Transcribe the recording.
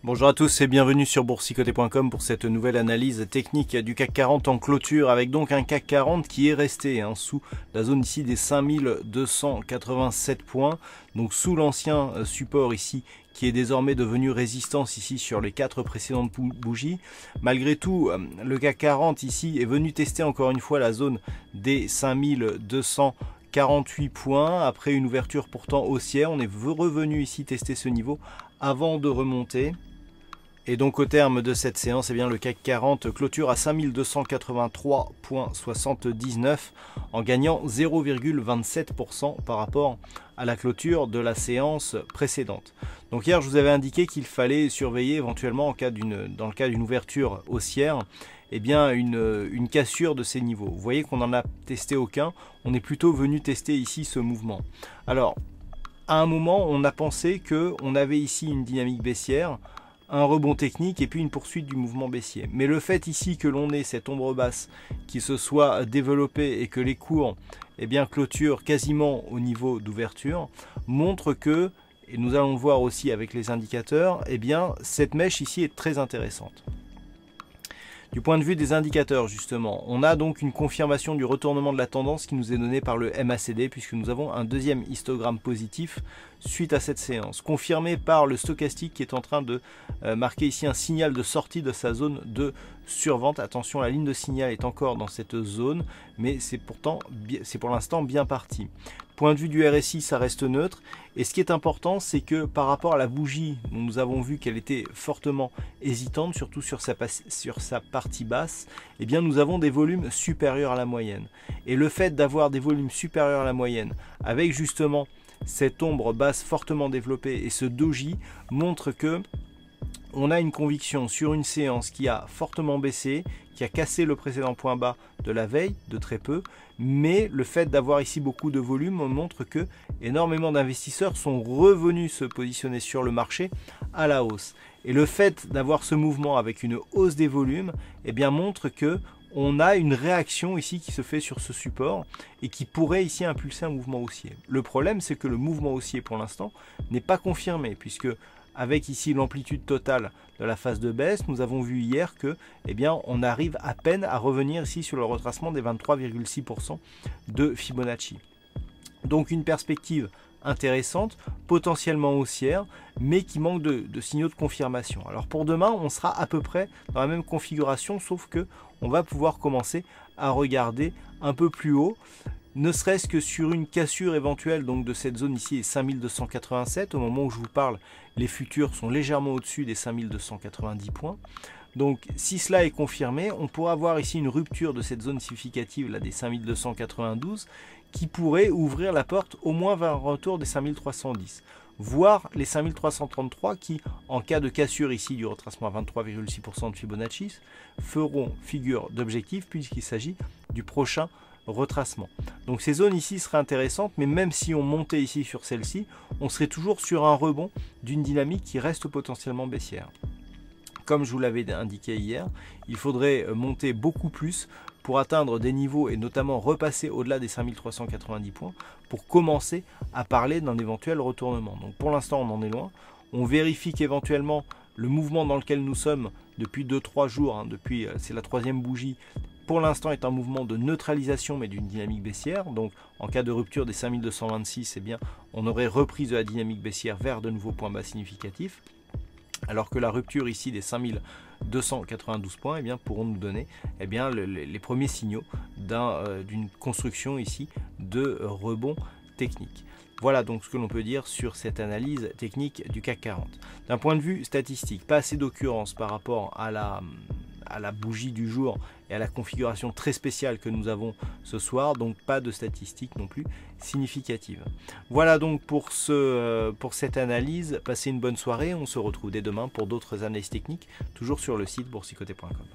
Bonjour à tous et bienvenue sur boursicoté.com pour cette nouvelle analyse technique du CAC 40 en clôture, avec donc un CAC 40 qui est resté sous la zone ici des 5287 points, donc sous l'ancien support ici qui est désormais devenu résistance ici sur les 4 précédentes bougies. Malgré tout, le CAC 40 ici est venu tester encore une fois la zone des 5248 points après une ouverture pourtant haussière. On est revenu ici tester ce niveau avant de remonter. Et donc au terme de cette séance, le CAC 40 clôture à 5283,79 en gagnant 0,27% par rapport à la clôture de la séance précédente. Donc hier, je vous avais indiqué qu'il fallait surveiller éventuellement dans le cas d'une ouverture haussière, une cassure de ces niveaux. Vous voyez qu'on n'en a testé aucun, on est plutôt venu tester ici ce mouvement. Alors, à un moment, on a pensé qu'on avait ici une dynamique baissière, un rebond technique et puis une poursuite du mouvement baissier. Mais le fait ici que l'on ait cette ombre basse qui se soit développée et que les cours clôturent quasiment au niveau d'ouverture montre que, et nous allons le voir aussi avec les indicateurs, cette mèche ici est très intéressante. Du point de vue des indicateurs justement, on a donc une confirmation du retournement de la tendance qui nous est donnée par le MACD, puisque nous avons un deuxième histogramme positif suite à cette séance, confirmé par le stochastique qui est en train de marquer ici un signal de sortie de sa zone de survente. Attention, la ligne de signal est encore dans cette zone, mais c'est pour l'instant bien parti. Point de vue du RSI, ça reste neutre. Et ce qui est important, c'est que par rapport à la bougie, dont nous avons vu qu'elle était fortement hésitante, surtout sur sa partie basse, nous avons des volumes supérieurs à la moyenne. Et le fait d'avoir des volumes supérieurs à la moyenne, avec justement cette ombre basse fortement développée et ce doji, montre que on a une conviction sur une séance qui a fortement baissé, qui a cassé le précédent point bas de la veille de très peu, mais le fait d'avoir ici beaucoup de volume montre que énormément d'investisseurs sont revenus se positionner sur le marché à la hausse. Et le fait d'avoir ce mouvement avec une hausse des volumes montre que on a une réaction ici qui se fait sur ce support et qui pourrait ici impulser un mouvement haussier. Le problème, c'est que le mouvement haussier pour l'instant n'est pas confirmé, puisque avec ici l'amplitude totale de la phase de baisse, nous avons vu hier que on arrive à peine à revenir ici sur le retracement des 23,6% de Fibonacci. Donc une perspective intéressante, potentiellement haussière, mais qui manque de signaux de confirmation. Alors pour demain, on sera à peu près dans la même configuration, sauf que on va pouvoir commencer à regarder un peu plus haut, ne serait-ce que sur une cassure éventuelle donc de cette zone ici, 5287. Au moment où je vous parle, les futurs sont légèrement au-dessus des 5290 points. Donc si cela est confirmé, on pourra avoir ici une rupture de cette zone significative là, des 5292 qui pourrait ouvrir la porte au moins vers un retour des 5310, voire les 5333 qui, en cas de cassure ici du retracement à 23,6% de Fibonacci, feront figure d'objectif puisqu'il s'agit du prochain retracement. Donc ces zones ici seraient intéressantes, mais même si on montait ici sur celle-ci, on serait toujours sur un rebond d'une dynamique qui reste potentiellement baissière. Comme je vous l'avais indiqué hier, il faudrait monter beaucoup plus pour atteindre des niveaux et notamment repasser au-delà des 5390 points pour commencer à parler d'un éventuel retournement. Donc pour l'instant, on en est loin. On vérifie qu'éventuellement le mouvement dans lequel nous sommes depuis 2-3 jours, c'est la troisième bougie, pour l'instant est un mouvement de neutralisation mais d'une dynamique baissière. Donc en cas de rupture des 5226, on aurait reprise de la dynamique baissière vers de nouveaux points bas significatifs. Alors que la rupture ici des 5292 points pourront nous donner les premiers signaux d'une construction ici de rebond technique. Voilà donc ce que l'on peut dire sur cette analyse technique du CAC 40. D'un point de vue statistique, pas assez d'occurrence par rapport à la bougie du jour et à la configuration très spéciale que nous avons ce soir, donc pas de statistiques non plus significatives. Voilà donc pour cette analyse. Passez une bonne soirée, on se retrouve dès demain pour d'autres analyses techniques, toujours sur le site boursicoté.com.